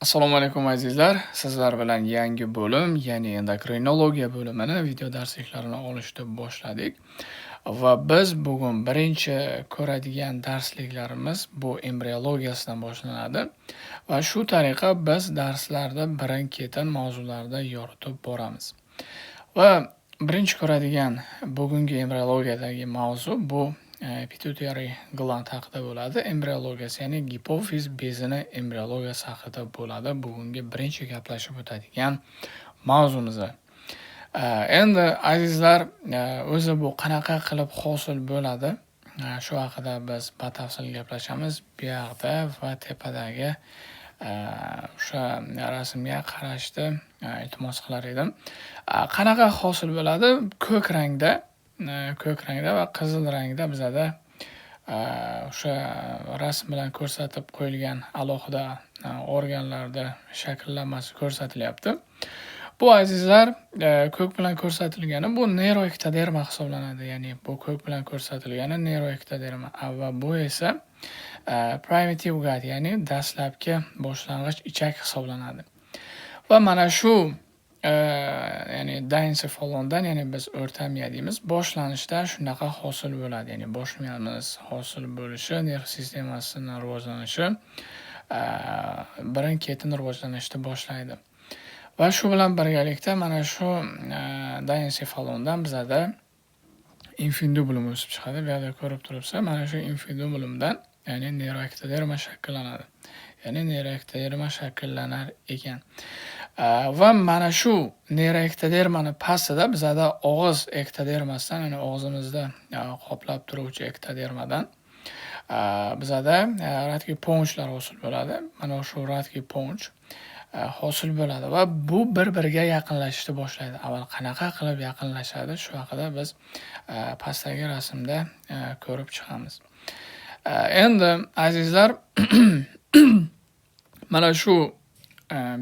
Assalomu alaykum azizlar. Sizlar bilan yangi bo'lim, ya'ni endokrinologiya bo'limini video darsliklarini olishni boshladik. Va biz bugun birinchi ko'radigan darsliklarimiz bu embriologiyasidan boshlanadi. Va shu tariqa biz darslarda birin-ketin mavzularda yoritib boramiz. Va birinchi ko'radigan bugungi embriologiyadagi mavzu bu pituitary gland haqida bo'ladi. Embriologiyasi, ya'ni gipofiz bezini embriologiyasi haqida bo'ladi. Bugungi birinchi gaplashib o'tadigan mavzumiz. Endi azizlar, o'zi bu qanaqa qilib hosil bo'ladi? Shu haqida biz batafsil gaplashamiz. Bu yoqda va tepadagi o'sha rasmga qarashni iltimos qilar edim. Qanaqa hosil bo'ladi? Ko'k rangda va qizil rangda bizada o'sha rasm bilan ko'rsatib qo'yilgan alohida organlarda shakllanmasi ko'rsatilyapti. Bu azizlar, ko'k bilan ko'rsatilgani bu neuroektoderma hisoblanadi. Ya'ni bu ko'k bilan ko'rsatilgani neuroektoderma va bu esa primitive gut, ya'ni dastlabki boshlang'ich ichak hisoblanadi. Va mana shu ya'ni daensefalondan, ya'ni biz o'rta miya deymiz, boshlanishda shunaqa hosil bo'ladi. Ya'ni bosh miyamiz hosil bo'lishi, nerv sistemasining rivojlanishi birin-ketin rivojlanishni boshlaydi. Va shu bilan birgalikda mana shu daensefalondan bizada infundibulum o'sib chiqadi. Bu yerda ko'rib turibsiz, mana shu infundibulumdan ya'ni neuroektoderma shakllanadi. Ya'ni neuroektoderma shaklanar ekan. Va mana shu neuroektodermani pastida bizada og'iz ektodermasidan, ya'ni og'zimizda qoplab turuvchi ektodermadan bizada radkiy ponchlar hosil bo'ladi. Mana shu radkiy ponch hosil bo'ladi va bu bir-biriga yaqinlashishni boshlaydi. Avval qanaqa qilib yaqinlashadi, shu haqida biz pastdagi rasmda ko'rib chiqamiz. Endi azizlar, mana shu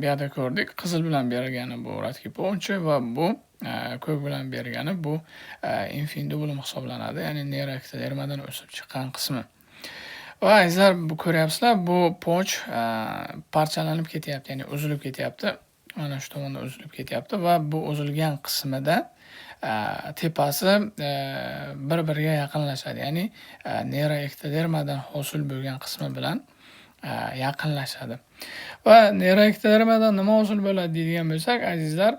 bu yerda ko'rdik. Qizil bilan berilgani bu radkiy ponchi va bu ko'k bilan berilgani bu infundibulum hisoblanadi. Ya'ni neuroektodermadan o'sib chiqqan qismi. Va azizlar, bu ko'ryapsizlar, bu ponch parchalanib ketyapti, ya'ni uzilib ketyapti. Mana shu tomonda uzilib ketyapti va bu uzilgan qismida tepasi bir-biriga yaqinlashadi. Ya'ni neuroektodermadan hosil bo'lgan qismi bilan yaqinlashadi. Va neuroektodermadan nima hosil bo'ladi deydigan bo'lsak, azizlar,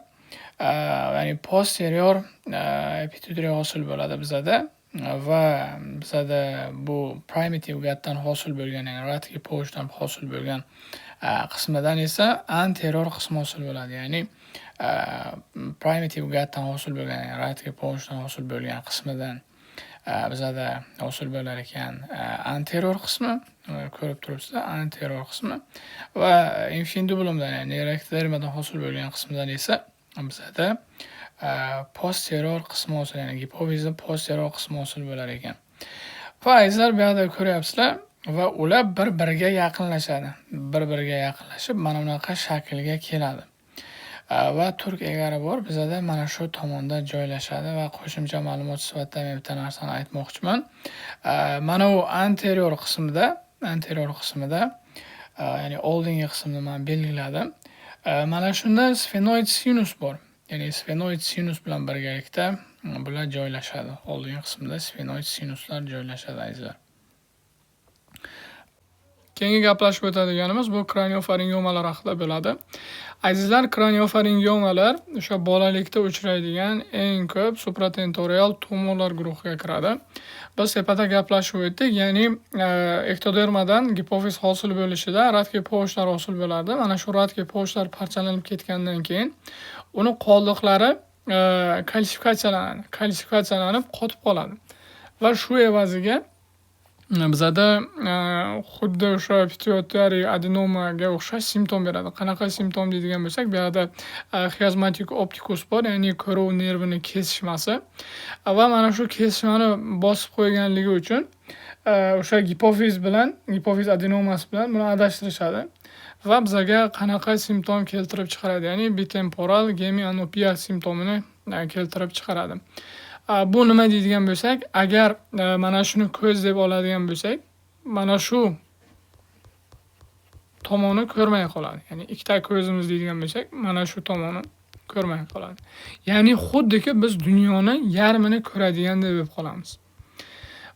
ya'ni posterior pituitary hosil bo'ladi bizada. Va bizada bu primitive gutdan hosil bo'lgan, ya'ni radkiy ponchdan hosil bo'lgan qismidan esa anterior qismi hosil bo'ladi. Ya'ni primitive gutdan hosil bo'lgan, ya'ni radkiy ponchdan hosil bo'lgan qismidan bizada hosil bo'lar ekan anterior qismi, ko'rib turibsizlar, anterior qismi va infundibulumdan, ya'ni neuroektodermadan hosil bo'lgan qismidan esa bizada posterior qismi hosil, ya'ni gipofizning posterior qismi hosil bo'lar ekan. Va azizlar, bu yerda ko'ryapsizlar va ular bir-biriga yaqinlashadi. Bir-biriga yaqinlashib mana bunaqa shaklga keladi. Va turk egari bor, bizada mana shu tomonda joylashadi va qo'shimcha ma'lumot sifatida men bitta narsani aytmoqchiman. Mana u anterior qismida, ya'ni oldingi qismni men belgiladim. Mana shunda sfenoid sinus bor. Ya'ni sfenoid sinus bilan birgalikda bular joylashadi. Oldingi qismda sfenoid sinuslar joylashadi azizlar. Keyingi gaplashib o'tadiganimiz bu kraniofaringiomalar haqida bo'ladi. Azizlar, kraniofaringiomalar o'sha bolalikda uchraydigan eng ko'p supratentorial tumorlar guruhiga kiradi. Biz tepada gaplashib o'tdik, ya'ni ektodermadan gipofiz hosil bo'lishida radkiy ponchlar hosil bo'ladi. Mana shu radkiy ponchlar parchalanib ketgandan keyin uni qoldiqlari kalsifikatsiyalanib qotib qoladi. Va shu evaziga bizada xuddi o'sha pituitary adenomaga o'xshash simptom beradi. Qanaqa simptom deydigan bo'lsak, bu yerda chiasmatic opticus bor, ya'ni ko'ruv nervini kesishmasi. Va mana shu kesishmani bosib qo'yganligi uchun o'sha gipofiz adenomasi bilan buni adashtirishadi. Va bizga qanaqa simptom keltirib chiqaradi, ya'ni bitemporal gemianopia simptomini keltirib chiqaradi. Bu nima deydigan bo'lsak, agar mana shuni ko'z deb oladigan bo'lsak, mana shu tomoni ko'rmay qoladi. Ya'ni ikkita ko'zimiz deydigan bo'lsak, mana shu tomoni ko'rmay qoladi. Ya'ni xuddiki biz dunyoni yarmini ko'radigandek bo'lib qolamiz.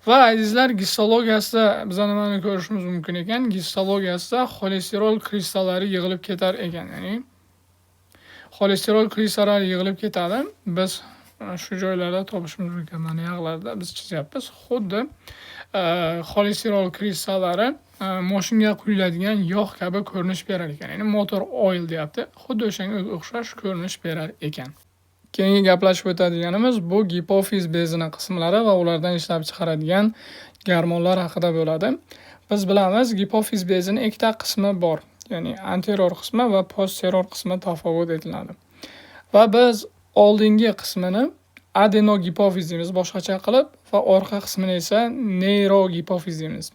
Va azizlar, gistologiyasida biz nimani ko'rishimiz mumkin ekan? Gistologiyasida xolesterin kristallari yig'ilib ketar ekan. Ya'ni xolesterin kristallari yig'ilib ketadi. Biz shu joylarda topishimiz mumkin. Mana yog'larda biz chizyapmiz. Xuddi xolesterin kristallari mashinaga quyiladigan yog' kabi ko'rinish berar ekan. Ya'ni motor oil deyapti. Xuddi o'shanga o'xshash ko'rinish berar ekan. Keyingi gaplashib o'tadiganimiz bu gipofiz bezining qismlari va ulardan ishlab chiqaradigan gormonlar haqida bo'ladi. Biz bilamiz, gipofiz bezining ikkita qismi bor. Ya'ni anterior qismi va posterior qismi tafovut etiladi. Va biz oldingi qismini adenogipofiz deymiz boshqacha qilib va orqa qismini esa neyrogipofiz deymiz.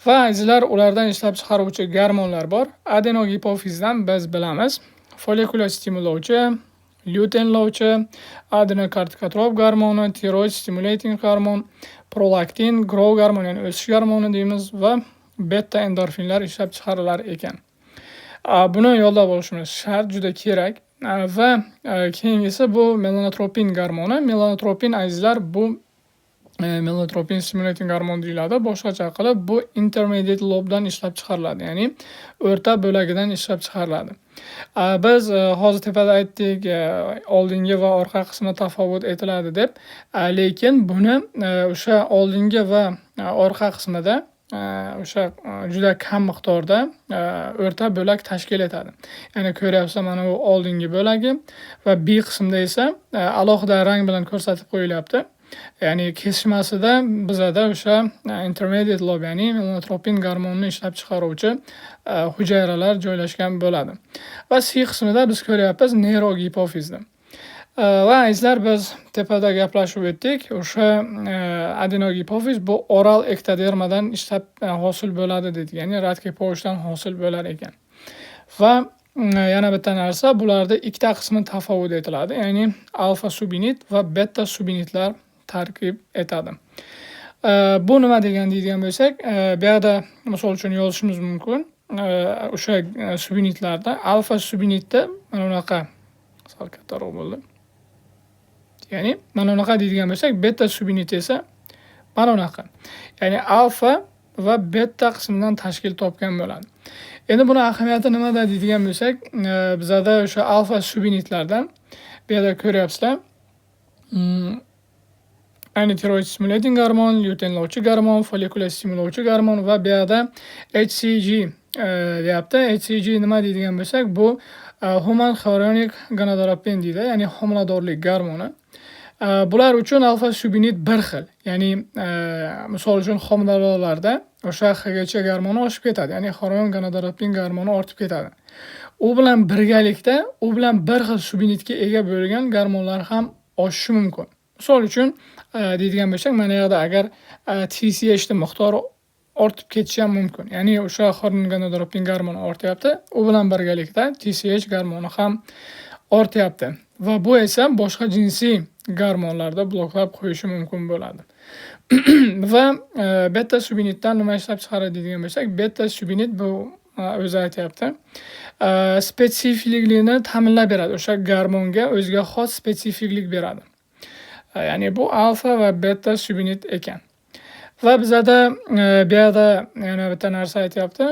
Va azizlar, ulardan ishlab chiqaruvchi gormonlar bor. Adenogipofizdan biz bilamiz, folikulyar stimullovchi, lyutenlovchi, adenokortikotrop gormoni, tiroid stimulating gormon, prolaktin, growth gormoni, ya'ni o'sish gormoni deymiz va beta endorfinlar ishlab chiqarilar ekan. Buni yodlab olishimiz shart, juda kerak. Va keyingisi bu melanotropin gormoni. Melanotropin azizlar, bu melanotropin stimulating gormon deyiladi. Boshqacha qilib bu intermediate lobdan ishlab chiqariladi, ya'ni o'rta bo'lagidan ishlab chiqariladi. Biz hozir tepada aytdik, oldingi va orqa qismi tafovut etiladi deb, lekin buni o'sha oldingi va orqa qismida o'sha juda kam miqdorda o'rta bo'lak tashkil etadi. Ya'ni ko'ryapsiz, mana bu oldingi bo'lagi va B qismida esa alohida rang bilan ko'rsatib qo'yilyapti. Ya'ni kesishmasida bizada o'sha intermediate lob, ya'ni melanotropin gormonini ishlab chiqaruvchi hujayralar joylashgan bo'ladi. Va C qismida biz ko'ryapmiz neyrogipofizni. Va azizlar, biz tepada gaplashib o'tdik. O'sha adenogipofiz bu oral ektodermadan ishlab hosil bo'ladi dedik. Ya'ni radke povushdan hosil bo'lar ekan. Va yana bitta narsa, bularda ikkita qismi tafovut etiladi. Ya'ni alfa subinit va beta subinitlar tarkib etadi. Bu nima deydigan bo'lsak, bu yerda misol uchun yozishimiz mumkin. O'sha subinitlarda alfa subinitda mana bunaqa sal kattaroq bo'ldi. Ya'ni mana bunaqa deydigan bo'lsak, beta subinit esa mana bunaqa. Ya'ni alfa va beta qismidan tashkil topgan bo'ladi. Endi buni ahamiyati nimada deydigan bo'lsak, bizada o'sha alfa subinitlardan bu yerda ko'ryapsizlar. Tiroid stimulating gormon, lyutenlovchi gormon, folikulyar stimullovchi gormon va bu yerda HCG deyapti. HCG nima deydigan bo'lsak, bu human chorionic gonadotropin deydi, ya'ni homiladorlik gormoni. Bular uchun alfa subinit bir xil. Ya'ni misol uchun homiladorlarda o'sha HGC gormoni oshib ketadi, ya'ni chorion gonadotropin gormoni ortib ketadi. U bilan birgalikda, u bilan bir xil subinitga ega bo'lgan gormonlar ham oshishi mumkin. Misol uchun deydigan bo'lsak, mana yerda agar TSH ning miqdori ortib ketishi ham mumkin. Ya'ni o'sha chorion gonadotropin gormoni ortyapti, u bilan birgalikda TSH gormoni ham ortyapti. Va bu esa boshqa jinsiy gormonlarda bloklab qo'yishi mumkin bo'ladi. Va beta subinitdan nima ishlab chiqaradi deydigan bo'lsak, beta subinit bu o'zi aytayapti, spesifikligini ta'minlab beradi. O'sha gormonga o'ziga xos spesifiklik beradi. Ya'ni bu alfa va beta subinit ekan. Va bizada bu yerda yana bitta narsa aytayapti.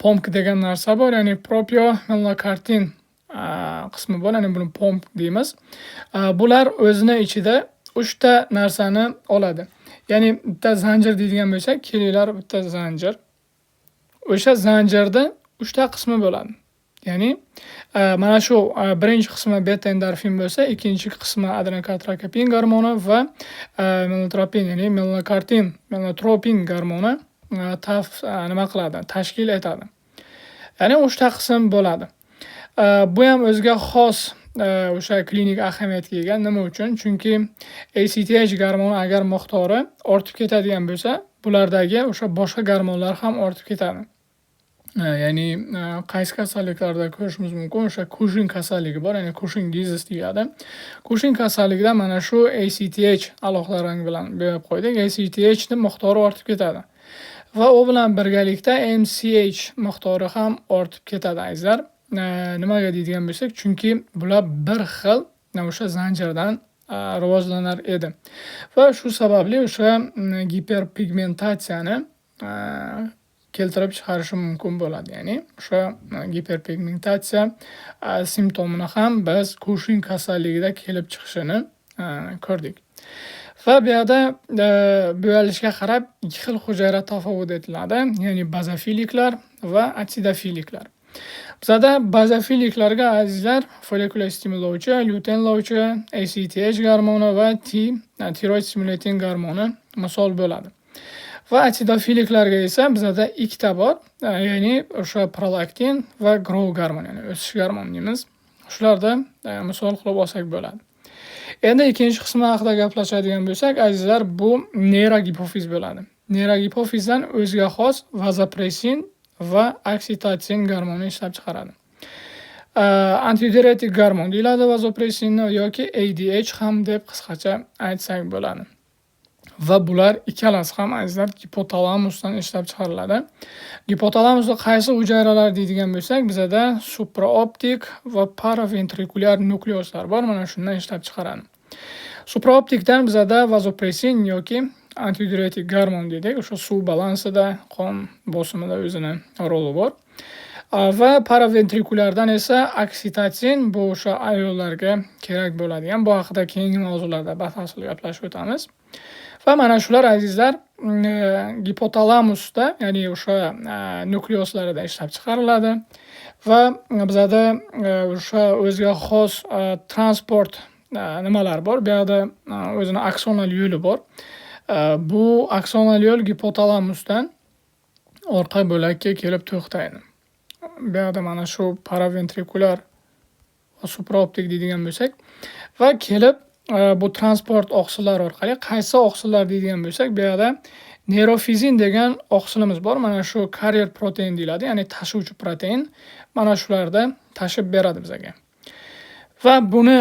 POMC degan narsa bor, ya'ni propionmelanokartin qismi bor, ya'ni buni POMC deymiz. Bular o'zini ichida 3 ta narsani oladi. Ya'ni bitta zanjir deydigan bo'lsak, kelinglar, bitta zanjir. O'sha zanjirda 3 ta qismi bo'ladi. Ya'ni mana shu birinchi qismi beta endorfin bo'lsa, ikkinchi qismi adenokortikotropin gormoni va melanotropin, ya'ni melanotropin gormoni nima qiladi? Tashkil etadi. Ya'ni 3 ta qism bo'ladi. Bu ham o'ziga xos o'sha klinik ahamiyatga ega. Nima uchun? Chunki ACTH gormoni agar miqdori ortib ketadigan bo'lsa, bulardagi o'sha boshqa gormonlar ham ortib ketadi. Ya'ni qaysi kasalliklarda ko'rishimiz mumkin? O'sha Cushing kasalligi bor, ya'ni Cushing disease deyiladi. Cushing kasalligida mana shu ACTH alohida rang bilan berib qo'ydik. ACTH ning miqdori ortib ketadi. va u bilan birgalikda MCH miqdori ham ortib ketadi azizlar. Nimaga deydigan bo'lsak, chunki bular bir xil o'sha zanjirdan rivojlanar edi va shu sababli o'sha giperpigmentatsiyani keltirib chiqarishi mumkin bo'ladi. Ya'ni o'sha giperpigmentatsiya simptomini ham biz Cushing kasalligida kelib chiqishini ko'rdik. Va bu yerda bo'yalishga qarab ikki xil hujayra tafovut etiladi, ya'ni bazofiliklar va atsidofiliklar. Bizda bazofiliklarga azizlar folikulyar stimullovchi, lyutenlovchi, ACTH gormoni va tiroid stimulating gormoni misol bo'ladi. Va atsidofiliklarga esa bizda ikkita bor, ya'ni o'sha prolaktin va growth gormoni, ya'ni o'sish gormoni deymiz. Shularda misol qilib olsak bo'ladi. Endi ikkinchi qismi haqida gaplashadigan bo'lsak, azizlar, bu neyrogipofiz bo'ladi. Neyrogipofizdan o'ziga xos vazopressin va oksitotsin gormoni ishlab chiqaradi. Antidiuretik gormon deyiladi vazopressinni yoki ADH ham deb qisqacha aytsak bo'ladi. Va bular ikkalasi ham azizlar gipotalamusdan ishlab chiqariladi. Gipotalamusda qaysi hujayralar deydigan bo'lsak, bizda supraoptik va paraventrikulyar nukleuslar bor, mana shundan ishlab chiqaradi. Supraoptikdan bizda vazopressin yoki antidiuretik gormon dedik, o'sha suv balansida, qon bosimida o'zini roli bor. Va paraventrikulyardan esa oksitotsin, bu o'sha ayollarga kerak bo'ladigan, bu haqida keyingi mavzularda batafsil gaplashib o'tamiz. Va mana shular azizlar gipotalamusda, ya'ni o'sha nukleuslarida ishlab chiqariladi va bizda o'sha o'ziga xos transport nimalar bor. Bu yerda o'zini aksonal yo'li bor. Bu aksonal yo'l gipotalamusdan orqa bo'lakka kelib to'xtaydi. Bu yerda mana shu paraventrikulyar va supraoptik deydigan bo'lsak va kelib bu transport oqsillar orqali qaysi oqsillar deydigan bo'lsak, bu yerda neyrofizin degan oqsilimiz bor. Mana shu karyer protein deyiladi, ya'ni tashuvchi protein. Mana shularda tashib beradi bizga. Va buni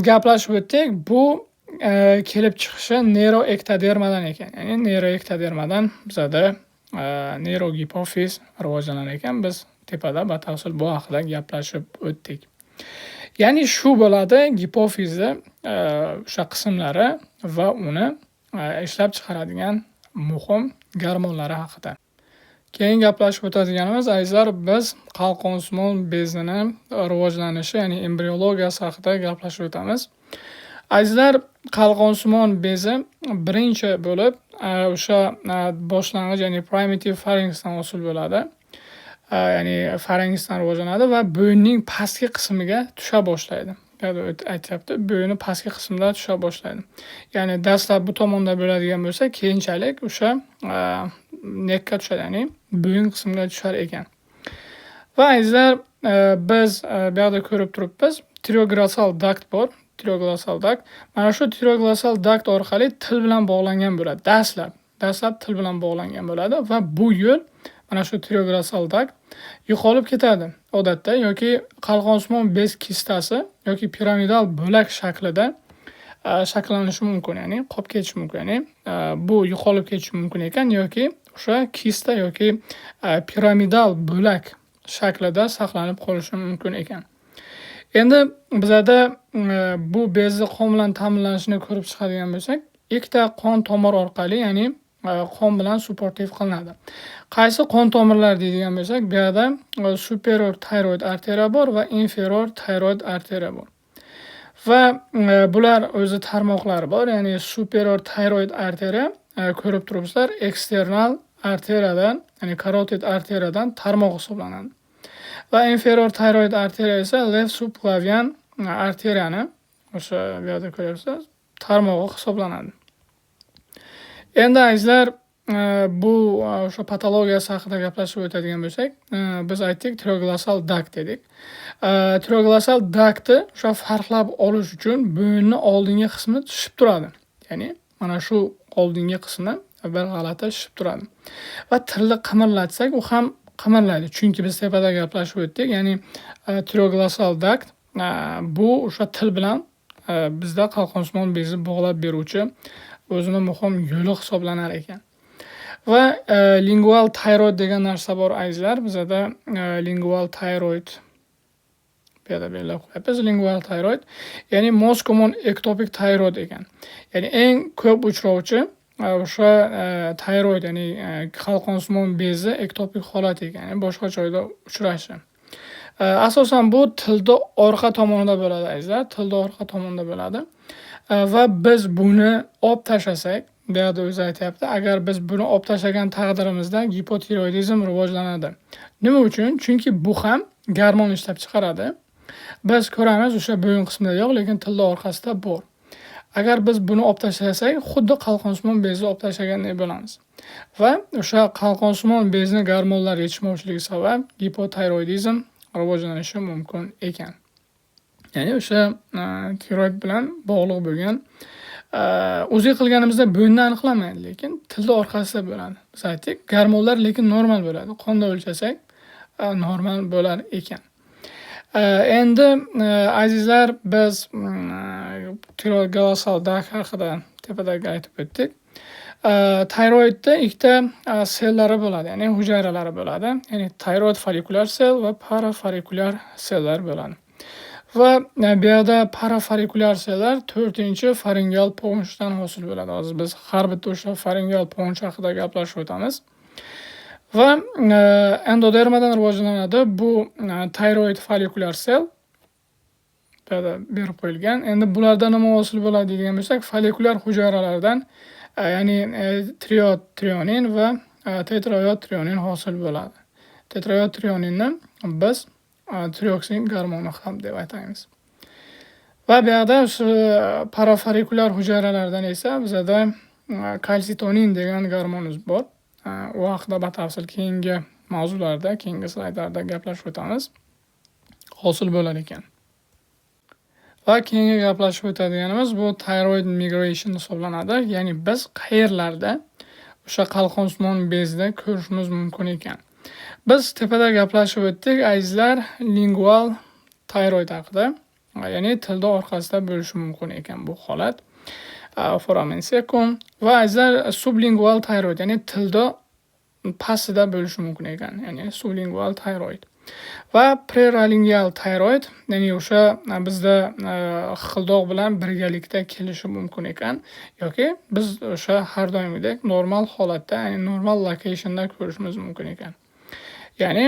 gaplashib o'tdik. Bu kelib chiqishi neyroektodermadan ekan. Ya'ni neyroektodermadan bizda neyrogipofiz rivojlanar ekan. Biz tepada batafsil bu haqida gaplashib o'tdik. Ya'ni shu bo'ladi gipofizni o'sha qismlari va uni ishlab chiqaradigan muhim gormonlari haqida. Keyin gaplashib o'tadiganimiz azizlar, biz qalqonsimon bezini rivojlanishi, ya'ni embriologiyasi haqida gaplashib o'tamiz. Azizlar, qalqonsimon bezi birinchi bo'lib o'sha boshlang'ich, ya'ni primitive pharynxdan hosil bo'ladi. Ya'ni pharynxdan rivojlanadi va bo'yinning pastki qismiga tusha boshlaydi. Aytyapti, bo'yni pastki qismida tusha boshlaydi. Ya'ni dastlab bu tomonda bo'ladigan bo'lsa, keyinchalik o'sha nekka tushadi, ya'ni bo'yin qismiga tushar ekan. Va azizlar, biz bu yerda ko'rib turibmiz, tireoglossal duct bor. Tireoglossal duct. Mana shu tireoglossal duct orqali til bilan bog'langan bo'ladi. Dastlab til bilan bog'langan bo'ladi va bu yo'l mana shu tireoglossal duct yo'qolib ketadi odatda, yoki qalqonsimon bez kistasi yoki piramidal bo'lak shaklida shakllanishi mumkin, ya'ni qolib ketishi mumkin. Ya'ni bu yo'qolib ketishi mumkin ekan yoki o'sha kista yoki piramidal bo'lak shaklida saqlanib qolishi mumkin ekan. Endi bizda bu bezni qon bilan ta'minlanishini ko'rib chiqadigan bo'lsak, ikkita qon tomir orqali, ya'ni qon bilan supportiv qilinadi. Qaysi qon tomirlar deydigan bo'lsak, bu yerda superior thyroid arteriya bor va inferior thyroid arteriya bor. Va bular o'zi tarmoqlari bor, ya'ni superior thyroid arteriya ko'rib turibsizlar, eksternal arteriyadan, ya'ni karotid arteriyadan tarmoq hisoblanadi. Va inferior thyroid arteriya esa left subclavian arteriyani o'sha bu yerda ko'ryapsiz, tarmog'i hisoblanadi. Endi azizlar, bu o'sha patologiyasi haqida gaplashib o'tadigan bo'lsak, biz aytdik tireoglossal duct dedik. Tireoglossal ductni o'sha farqlab olish uchun bo'yinning oldingi qismi tushib turadi. Ya'ni mana shu oldingi qismi bir g'alati tushib turadi. Va tilni qimirlatsak, u ham qimirlaydi. Chunki biz tepada gaplashib o'tdik, ya'ni tireoglossal duct bu o'sha til bilan bizda qalqonsimon bezni bog'lab beruvchi o'zini muhim yo'li hisoblanar ekan. Va lingual thyroid degan narsa bor azizlar. Bizda lingual thyroid bu yerda belgilab qo'yapmiz. Lingual thyroid, ya'ni most common ectopic thyroid ekan. Ya'ni eng ko'p uchrovchi o'sha thyroid, ya'ni qalqonsimon bezi ektopic holat ekan, ya'ni boshqa joyda uchrashi. Asosan bu tilda orqa tomonida bo'ladi azizlar, tilda orqa tomonida bo'ladi. Va biz buni olib tashlasak, bu yerda o'zi aytyapti, agar biz buni olib tashlagan taqdirimizda gipotiroidizm rivojlanadi. Nima uchun? Chunki bu ham gormon ishlab chiqaradi. Biz ko'ramiz o'sha bo'yin qismida yo'q, lekin tilda orqasida bor. Agar biz buni olib tashlasak, xuddi qalqonsimon bezni olib tashlagandek bo'lamiz. Va o'sha qalqonsimon bezni gormonlar yetishmovchiligi sabab gipotiroidizm rivojlanishi mumkin ekan. Ya'ni o'sha tiroid bilan bog'liq bo'lgan o'zi qilganimizda bo'yinni aniqlamaydi, lekin tilda orqasida bo'ladi. Biz aytdik, gormonlar lekin normal bo'ladi. Qonda o'lchasak normal bo'lar ekan. Endi azizlar, biz tiroid galosal dak haqida tepadagi aytib o'tdik. Tiroidda ikkita sellari bo'ladi, ya'ni hujayralari bo'ladi. Ya'ni tiroid folikulyar sel va parafolikulyar sellar bo'ladi. Va bu yerda parafolikulyar sellar 4-faringal pog'onchdan hosil bo'ladi. Hozir biz har bitta o'sha faringal pog'onch haqida gaplashib o'tamiz. Va endodermadan rivojlanadi. Bu tiroid folikulyar sel bu yerda berib qo'yilgan. Endi bularda nima hosil bo'ladi degan bo'lsak, folikulyar hujayralardan ya'ni trioid trionin va tetraioid trionin hosil bo'ladi. Tetraioid trioninni biz tiroxin gormoni ham deb aytamiz. Va bu yerda o'sha parafolikulyar hujayralardan esa bizda kalsitonin degan gormonimiz bor. U haqida batafsil keyingi mavzularda, keyingi slaydlarda gaplashib o'tamiz. Hosil bo'lar ekan. Va keyingi gaplashib o'tadiganimiz bu thyroid migration hisoblanadi. Ya'ni biz qayerlarda o'sha qalqonsimon bezda ko'rishimiz mumkin ekan. Biz tepada gaplashib o'tdik azizlar, lingual thyroid haqida. Ya'ni tilda orqasida bo'lishi mumkin ekan bu holat. Foramen secum va azizlar sublingual thyroid, ya'ni tilda pastida bo'lishi mumkin ekan, ya'ni sublingual thyroid. Va prelaringeal thyroid, ya'ni o'sha bizda xildoq bilan birgalikda kelishi mumkin ekan, yoki biz o'sha har doimgidek normal holatda, ya'ni normal locationda ko'rishimiz mumkin ekan. Ya'ni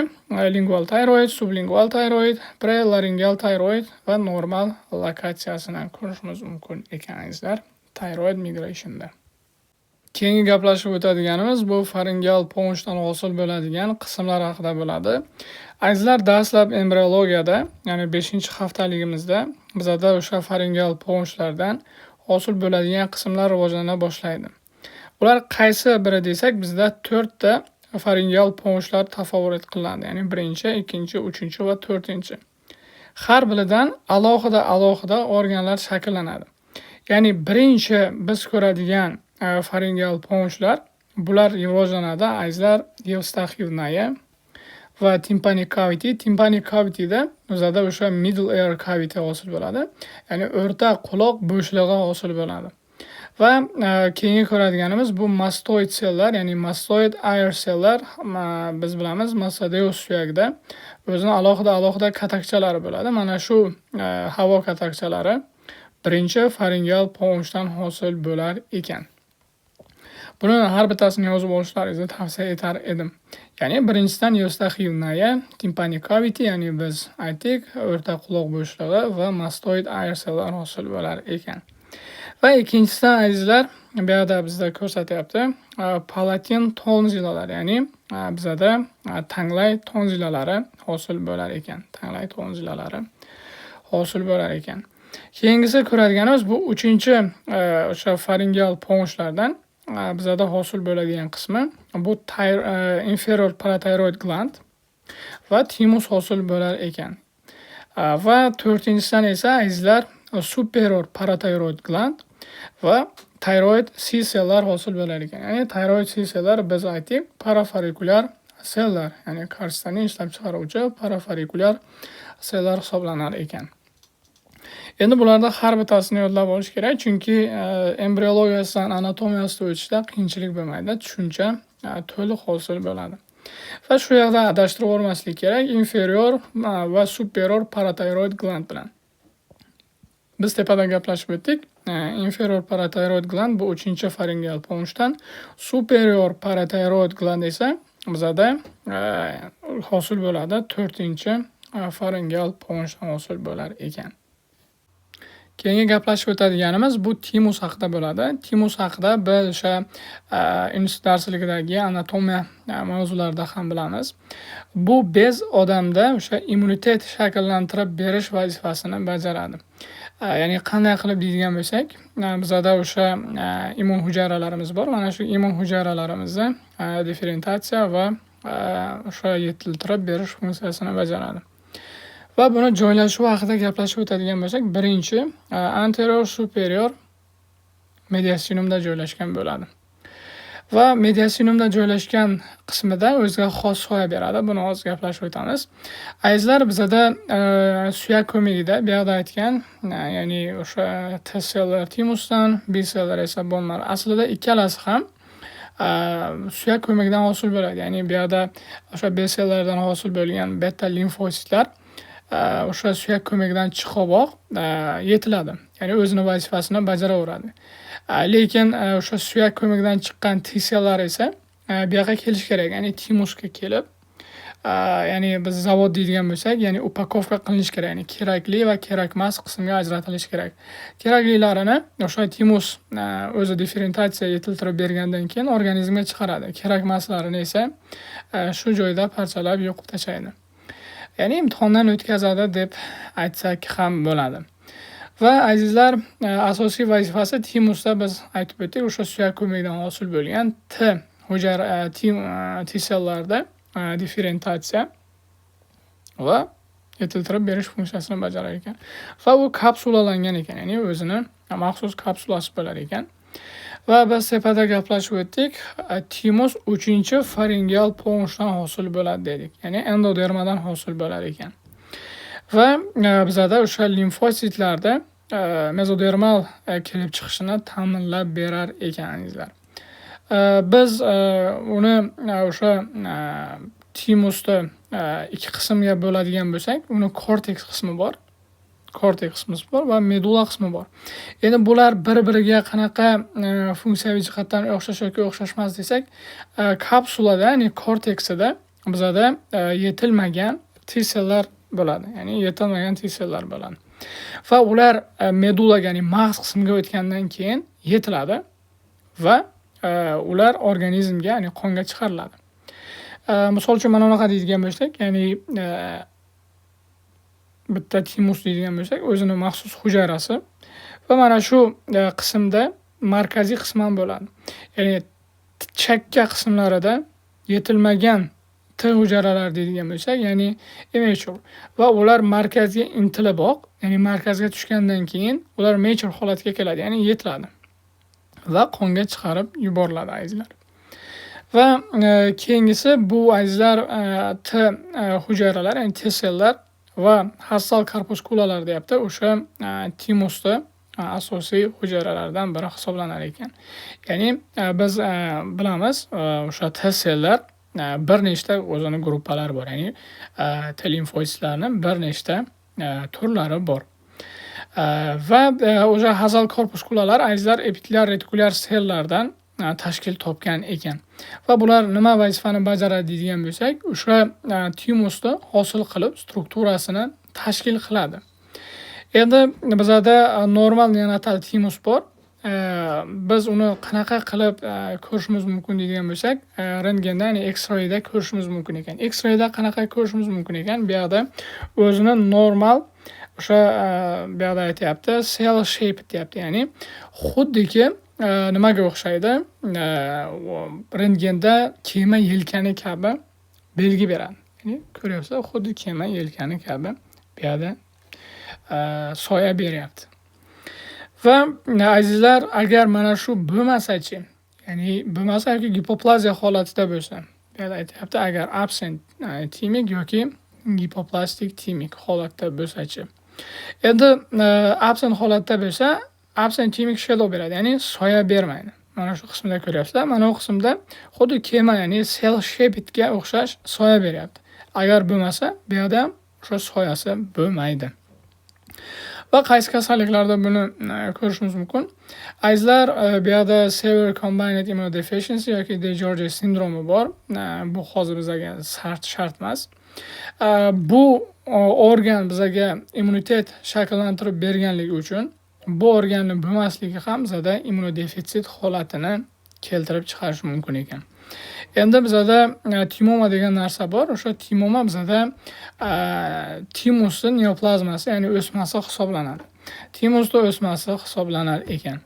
lingual thyroid, sublingual thyroid, prelaringeal thyroid va normal lokatsiyasidan ko'rishimiz mumkin ekan azizlar. Thyroid migrationda. Keyingi gaplashib o'tadiganimiz bu faringeal pog'onchdan hosil bo'ladigan qismlar haqida bo'ladi. Azizlar, dastlab embriologiyada, ya'ni 5-haftaligimizda bizda o'sha faringeal pog'onchlardan hosil bo'ladigan qismlar rivojlana boshlaydi. Ular qaysi biri desak, bizda 4 ta faringeal pog'onchlar tasavvur qilinadi, ya'ni 1-chi, 2-chi, 3-chi va 4-chi. Har biridan alohida organlar shakllanadi. Ya'ni birinchi biz ko'radigan faringeal pog'onchlar, bular rivojlanadi azizlar eustachialnaya va tympanic cavity. Tympanic cavityda o'zida o'sha middle ear cavity hosil bo'ladi. Ya'ni o'rta quloq bo'shlig'i hosil bo'ladi. Va keyingi ko'radiganimiz bu mastoid sellar, ya'ni mastoid ear sellar. Biz bilamiz, mastoideus suyagida o'zini alohida katakchalari bo'ladi. Mana shu havo katakchalari birinchi faringeal pog'onchdan hosil bo'lar ekan. Buni har bittasini yozib olishlaringizni tavsiya etar edim. Ya'ni birinchisidan eustachialnaya, tympanic cavity, ya'ni biz aytdik, o'rta quloq bo'shlig'i va mastoid ear sellar hosil bo'lar ekan. Va ikkinchisidan azizlar, bu yerda bizda ko'rsatyapti, palatin tonzillalar, ya'ni bizda tanglay tonzillalari hosil bo'lar ekan. Tanglay tonzillalari hosil bo'lar ekan. Keyingisi ko'radiganimiz bu 3-chi o'sha faringeal pog'onchlardan bizda hosil bo'ladigan qismi bu inferior parathyroid gland va thymus hosil bo'lar ekan. Va 4-inchisidan esa azizlar superior parathyroid gland va thyroid C sellar hosil bo'lar ekan. Ya'ni thyroid C sellar biz aytdik, parafolikulyar sellar, ya'ni karstanin ishlab chiqaruvchi parafolikulyar sellar hisoblanar ekan. Endi bularda har bittasini yodlab olish kerak, chunki embriologiyasidan anatomiyasiga o'tishda qiyinchilik bo'lmaydi, tushuncha to'liq hosil bo'ladi. Va shu yerda adashtirib olmaslik kerak inferior va superior parathyroid gland bilan. Biz tepada gaplashib o'tdik. Inferior parathyroid gland bu 3-faringeal polshdan, superior parathyroid gland esa bizada hosil bo'ladi 4-faringeal polshdan hosil bo'lar ekan. Keyingi gaplashib o'tadiganimiz bu timus haqida bo'ladi. Timus haqida biz o'sha institut darsligidagi anatomiya mavzularida ham bilamiz. Bu bez odamda o'sha immunitet shakllantirib berish vazifasini bajaradi. Ya'ni qanday qilib deydigan bo'lsak, bizada o'sha immun hujayralarimiz bor. Mana shu immun hujayralarimizni differentiatsiya va o'sha yetiltirib berish funksiyasini bajaradi. Va buni joylashuvi haqida gaplashib o'tadigan bo'lsak, birinchi anterior superior mediastinumda joylashgan bo'ladi. Va mediastinumda joylashgan qismida o'ziga xos soya beradi. Buni hozir gaplashib o'tamiz. Azizlar, bizada suyak ko'magida bu yerda aytgan, ya'ni o'sha T sellar timusdan, B sellar esa bone marrow. Aslida ikkalasi ham suyak ko'magidan hosil bo'ladi. Ya'ni bu yerda o'sha B sellardan hosil bo'lgan beta limfositlar o'sha suyak ko'magidan chiqib yetiladi. Ya'ni o'zini vazifasini bajaraveradi. Lekin o'sha suyak ko'magidan chiqqan T sellar esa bu yoqqa kelish kerak. Ya'ni timusga kelib, ya'ni biz zavod deydigan bo'lsak, ya'ni upakovka qilinish kerak. Ya'ni kerakli va kerakmas qismga ajratilishi kerak. Keraklilarini o'sha timus o'zi differentiatsiya yetiltirib bergandan keyin organizmga chiqaradi. Kerakmaslarini esa shu joyda parchalab yo'qib tashlaydi. Ya'ni imtihondan o'tkazadi deb aytsak ham bo'ladi. Va azizlar, asosiy vazifasi timusda biz aytib o'tdik, o'sha suyak ko'magidan hosil bo'lgan T sellarda differentiatsiya va yetiltirib berish funksiyasini bajarar ekan. Va u kapsulalangan ekan, ya'ni o'zini maxsus kapsulasi bo'lar ekan. Va biz tepada gaplashib o'tdik, timus 3-faringeal polshdan hosil bo'ladi dedik. Ya'ni endodermadan hosil bo'lar ekan. Va bizada o'sha limfositlarda mezodermal kelib chiqishini ta'minlab berar ekan azizlar. Biz uni o'sha timusda ikki qismga bo'ladigan bo'lsak, uni korteks qismi bor. Korteks qismi bor va medulla qismi bor. Endi bular bir-biriga qanaqa funksiyaviy jihatdan o'xshash yoki o'xshashmas desak, kapsulada, ya'ni korteksida bizada yetilmagan T sellar bo'ladi. Ya'ni yetilmagan T sellar bo'ladi. Va ular medullaga, ya'ni mag'iz qismiga o'tgandan keyin yetiladi va ular organizmga, ya'ni qonga chiqariladi. Misol uchun mana bunaqa deydigan bo'lsak, ya'ni bitta timus deydigan bo'lsak, o'zini maxsus hujayrasi va mana shu qismda markaziy qism ham bo'ladi. Ya'ni chakka qismlarida yetilmagan T hujayralar deydigan bo'lsak, ya'ni immature va ular markazga intiliboq, ya'ni markazga tushgandan keyin ular mature holatiga keladi, ya'ni yetiladi va qonga chiqarib yuboriladi azizlar. Va keyingisi bu azizlar T hujayralar, ya'ni T sellar va hassal korpuskulalar deyapti. O'sha timusda asosiy hujayralardan biri hisoblanar ekan. Ya'ni biz bilamiz, o'sha T sellar bir nechta o'zini gruppalar bor. Ya'ni T limfositlarning bir nechta turlari bor. Va o'sha hassal korpuskulalar azizlar epitelial retikulyar sellardan tashkil topgan ekan. Va bular nima vazifani bajaradi deydigan bo'lsak, o'sha timusda hosil qilib strukturasini tashkil qiladi. Endi bizada normal neonatal timus bor. Biz uni qanaqa qilib ko'rishimiz mumkin deydigan bo'lsak, rentgenda, ya'ni X-rayda ko'rishimiz mumkin ekan. X-rayda qanaqa ko'rishimiz mumkin ekan? Bu yerda o'zini normal o'sha bu yerda aytayapti, cell shape deyapti. Ya'ni xuddiki nimaga o'xshaydi? Rentgenda kema yelkani kabi belgi beradi. Ya'ni ko'ryapsiz, xuddi kema yelkani kabi bu yerda soya beryapti. Va azizlar, agar mana shu bo'lmasa-chi, ya'ni bo'lmasa yoki gipoplaziya holatida bo'lsa, bu yerda aytayapti, agar absent timik yoki gipoplastik timik holatda bo'lsa-chi. Endi absent holatda bo'lsa, absent timik shadow beradi, ya'ni soya bermaydi. mana shu qismda ko'ryapsizlar. Mana bu qismda xuddi kema, ya'ni cell shapedga o'xshash soya beryapti. Agar bo'lmasa, bu yerda ham o'sha soyasi bo'lmaydi. Va qaysi kasalliklarda buni ko'rishimiz mumkin? Azizlar, bu yerda severe combined immunodeficiency yoki DiGeorge sindromi bor. Bu hozir bizga shart emas. Bu organ bizga immunitet shakllantirib berganligi uchun bu organning bo'lmasligi ham bizda immunodefitsit holatini keltirib chiqarishi mumkin ekan. Endi bizda timoma degan narsa bor. O'sha timoma bizda timusning neoplazmasi, ya'ni o'smasi hisoblanadi. Timusning o'smasi hisoblanar ekan.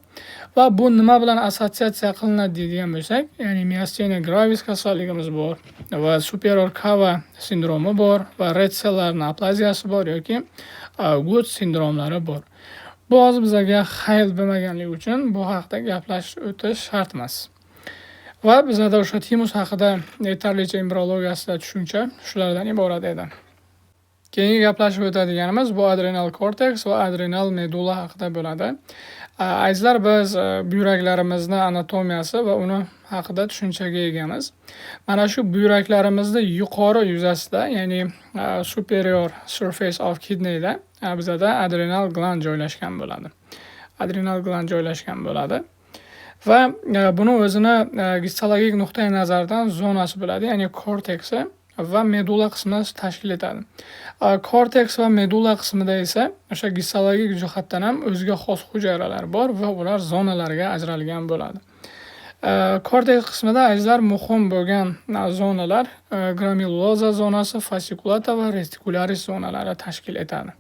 Va bu nima bilan assotsiatsiya qilinadi deydigan bo'lsak, ya'ni myasthenia gravis kasalligimiz bor va superior cava sindromi bor va red celllar neoplaziyasi bor yoki gut sindromlari bor. Bu hozir bizga xayl bo'lmaganligi uchun bu haqida gaplashish o'ta shart emas. Va bizda o'sha timus haqida yetarlicha embriologiyasida tushuncha shulardan iborat edi. Keyingi gaplashib o'tadiganimiz bu adrenal cortex va adrenal medulla haqida bo'ladi. Azizlar, biz buyraklarimizni anatomiyasi va uni haqida tushunchaga egamiz. Mana shu buyraklarimizni yuqori yuzasida, ya'ni superior surface of kidneyda bizda adrenal gland joylashgan bo'ladi. Adrenal gland joylashgan bo'ladi. Va buni o'zini gistologik nuqtai nazardan zonasi bo'ladi, ya'ni korteksi va medulla qismini tashkil etadi. Korteks va medulla qismida esa o'sha gistologik jihatdan ham o'ziga xos hujayralar bor va ular zonalarga ajralgan bo'ladi. Korteks qismida azizlar muhim bo'lgan zonalar granuloza zonasi, fasciculata va reticularis zonalari tashkil etadi.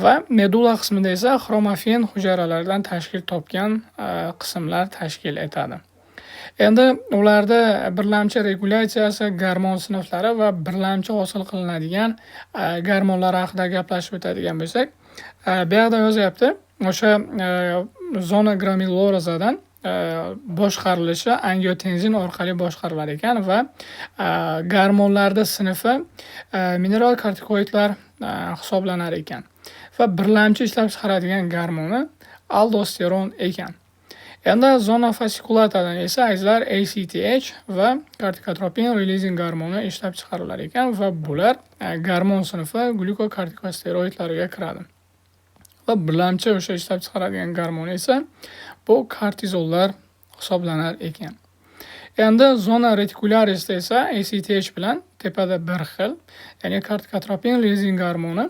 Va medulla qismida esa xromafen hujayralardan tashkil topgan qismlar tashkil etadi. Endi ularda birlamchi regulyatsiyasi, gormon sinflari va birlamchi hosil qilinadigan gormonlar haqida gaplashib o'tadigan bo'lsak, bu yerda yozyapti, o'sha zona granulozadan boshqarilishi angiotenzin orqali boshqarilar ekan va gormonlarda sinfi mineral kortikoidlar hisoblanar ekan. Va birlamchi ishlab chiqaradigan gormoni aldosteron ekan. Endi zona fasciculatadan esa azizlar ACTH va kortikotropin releasing gormoni ishlab chiqarilar ekan va bular gormon sinfi glyukokortikosteroidlarga kiradi. Va birlamchi o'sha ishlab chiqaradigan gormon esa bu kortizollar hisoblanar ekan. Endi zona reticularisda esa ACTH bilan tepada bir xil, ya'ni kortikotropin releasing gormoni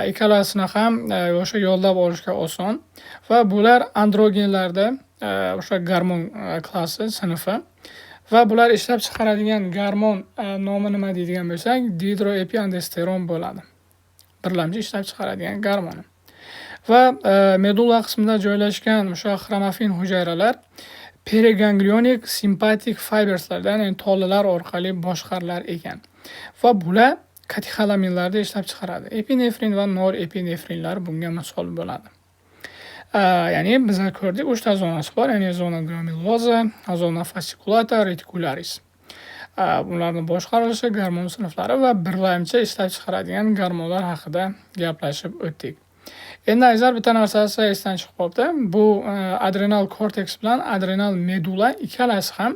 ikkalasini ham o'sha yo'llab olishga oson va bular androgenlarda o'sha gormon klassi sinfi va bular ishlab chiqaradigan gormon nomi nima deydigan bo'lsak, dihidroepiandrosteron bo'ladi. Birlamchi ishlab chiqaradigan gormoni. Va medulla qismida joylashgan o'sha xromafen hujayralar periganglionik simpatik fiberslardan, ya'ni tolalar orqali boshqarilar ekan. Va bular katexolaminlarda ishlab chiqaradi. Epinefrin va norepinefrinlar bunga misol bo'ladi. Ya'ni biz ko'rdik, 3 ta zonasi bor, ya'ni zona granuloza, zona fasciculata, reticularis. Bularning boshqarilishi, gormon sinflari va birlamchi ishlab chiqaradigan gormonlar haqida gaplashib o'tdik. Endi azizlar, bitta narsasi esdan chiqib qoldi. Bu adrenal cortex bilan adrenal medulla ikkalasi ham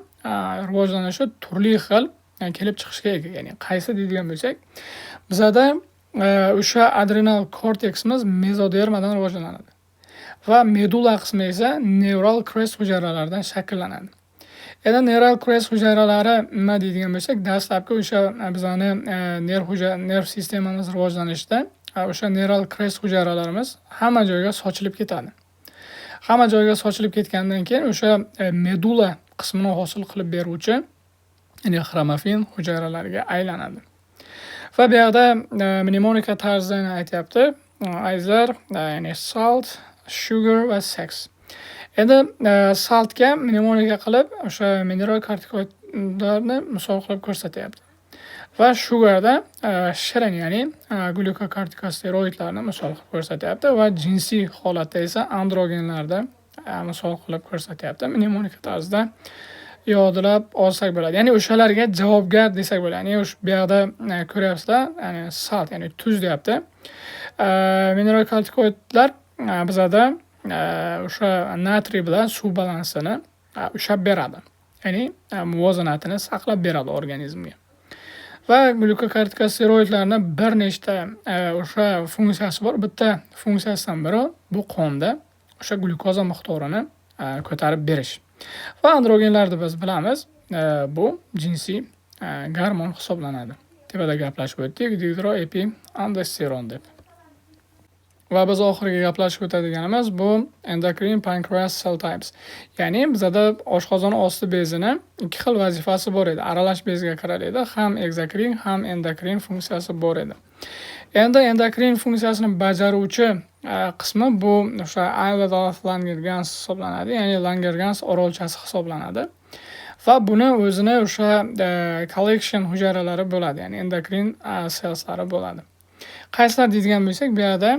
rivojlanishi turli xil kelib chiqishga ega. Ya'ni qaysi deydigan bo'lsak, bizda o'sha adrenal corteximiz mezodermadan rivojlanadi va medulla qismi esa neural crest hujayralaridan shakllanadi. Endi neural crest hujayralari nima deydigan bo'lsak, dastlabki o'sha bizani nerv sistemamiz rivojlanishida o'sha neural crest hujayralarimiz hamma joyga sochilib ketadi. Hamma joyga sochilib ketgandan keyin o'sha medulla qismini hosil qilib beruvchi, ya'ni xromafen hujayralariga aylanadi. Va bu yerda mnemonika tarzida aytyapti, azizlar, ya'ni salt, sugar va sex. Endi saltga mnemonika qilib o'sha mineral kortikoidlarni misol qilib ko'rsatyapti. Va sugarda shirin, ya'ni glyukokortikosteroidlarni misol qilib ko'rsatyapti va jinsiy holatda esa androgenlarda misol qilib ko'rsatyapti. Mnemonika tarzida yodlab olsak bo'ladi. Ya'ni o'shalarga javobgar desak bo'ladi. Ya'ni bu yerda ko'ryapsizlar, ya'ni salt, ya'ni tuz deyapti. Mineral kortikoidlar bizda o'sha natriy bilan suv balansini ushlab beradi. Ya'ni muvozanatini saqlab beradi organizmga. Va glyukokortikosteroidlarning bir nechta o'sha funksiyasi bor. Bitta funksiyasidan biri bu qonda o'sha glyukoza miqdorini ko'tarib berish. Va androgenlarni biz bilamiz, bu jinsiy gormon hisoblanadi. Tepada gaplashib o'tdik, dihidroepiandrosteron deb. Va biz oxirgi gaplashib o'tadiganimiz bu endocrine pancreas cell types. Ya'ni bizada oshqozon osti bezini ikki xil vazifasi bor edi. Aralash bezga kirar edi. Ham ekzokrin, ham endokrin funksiyasi bor edi. Endi endokrin funksiyasini bajaruvchi qismi bu o'sha Islet of Langerhans hisoblanadi. Ya'ni Langerhans orolchasi hisoblanadi. Va buni o'zini o'sha collection hujayralari bo'ladi. Ya'ni endokrin selslari bo'ladi. Qaysilar deydigan bo'lsak, bu yerda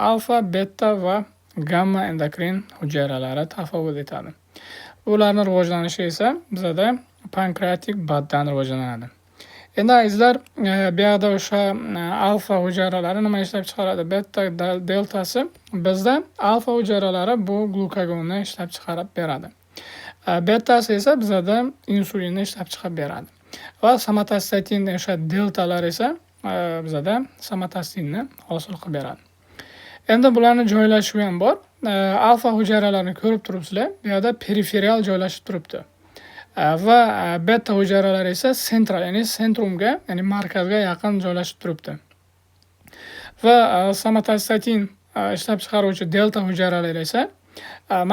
alfa, beta va gamma endokrin hujayralari tafovut etadi. Ularning rivojlanishi esa bizada pankreatik baddan rivojlanadi. Endi azizlar, bu yerda o'sha alfa hujayralari nima ishlab chiqaradi? Beta deltasi bizda alfa hujayralari bu glukagonni ishlab chiqarib beradi. Betasi esa bizada insulinni ishlab chiqarib beradi. Va somatostatin o'sha deltalar esa bizada somatostatinni hosil qilib beradi. Endi bularning joylashuvi ham bor. Alfa hujayralarini ko'rib turibsizlar. Bu yerda periferial joylashib turibdi. Va beta hujayralari esa sentral, ya'ni sentrumga, ya'ni markazga yaqin joylashib turibdi. Va somatostatin ishlab chiqaruvchi delta hujayralari esa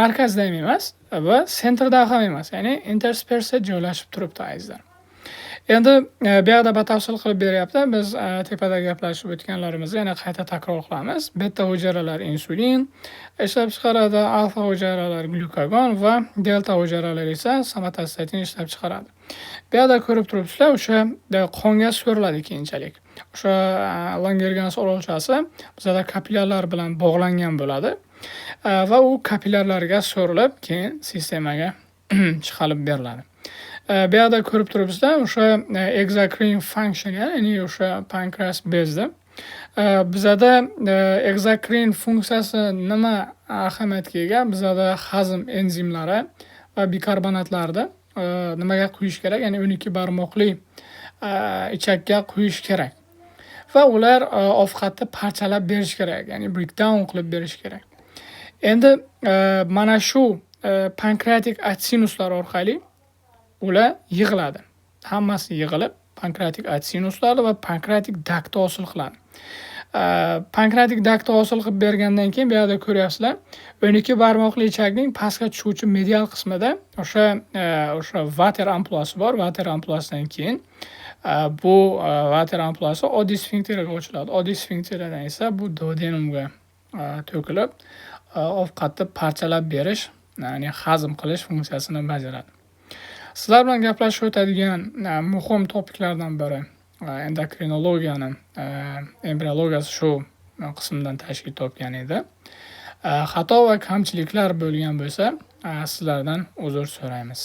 markazda ham emas va sentrda ham emas, ya'ni interspersda joylashib turibdi azizlar. Endi bu yerda batafsil qilib beryapti. Biz tepada gaplashib o'tganlarimizni yana qayta takror qilamiz. Beta hujayralar insulin ishlab chiqaradi, alfa hujayralar glyukagon va delta hujayralar esa somatostatin ishlab chiqaradi. Bu yerda ko'rib turibsizlar, o'sha qonga so'riladi keyinchalik. O'sha Langerhans orolchasi bizada kapillyarlar bilan bog'langan bo'ladi va u kapillyarlarga so'rilib, keyin sistemaga chiqarib beriladi. Bu yerda ko'rib turibsizlar, o'sha exocrine function, ya'ni o'sha pankreas bezda bizada exocrine funksiyasi nima ahamiyatga ega? Bizada hazm enzimlari va bikarbonatlarni nimaga quyish kerak? Ya'ni 12 barmoqli ichakka quyish kerak. Va ular ovqatni parchalab berish kerak, ya'ni breakdown qilib berish kerak. Endi mana shu pankreatik atsinuslar orqali ular yig'iladi. Hammasi yig'ilib pankreatik atsinuslar va pankreatik dakt hosil qiladi. Pankreatik dakt hosil qilib bergandan keyin bu yerda ko'ryapsizlar, 12 barmoqli ichakning pastga tushuvchi medial qismida o'sha vater ampulasi bor. Vater ampulasidan keyin bu vater ampulasi oddiy sfinkterga ochiladi. Oddiy sfinkterdan esa bu duodenumga to'kilib ovqatni parchalab berish, ya'ni hazm qilish funksiyasini bajaradi. Sizlar bilan gaplashib o'tadigan muhim topiklardan biri endokrinologiyani embriologiyasi shu qismdan tashkil topgan edi. Xato va kamchiliklar bo'lgan bo'lsa, sizlardan uzr so'raymiz.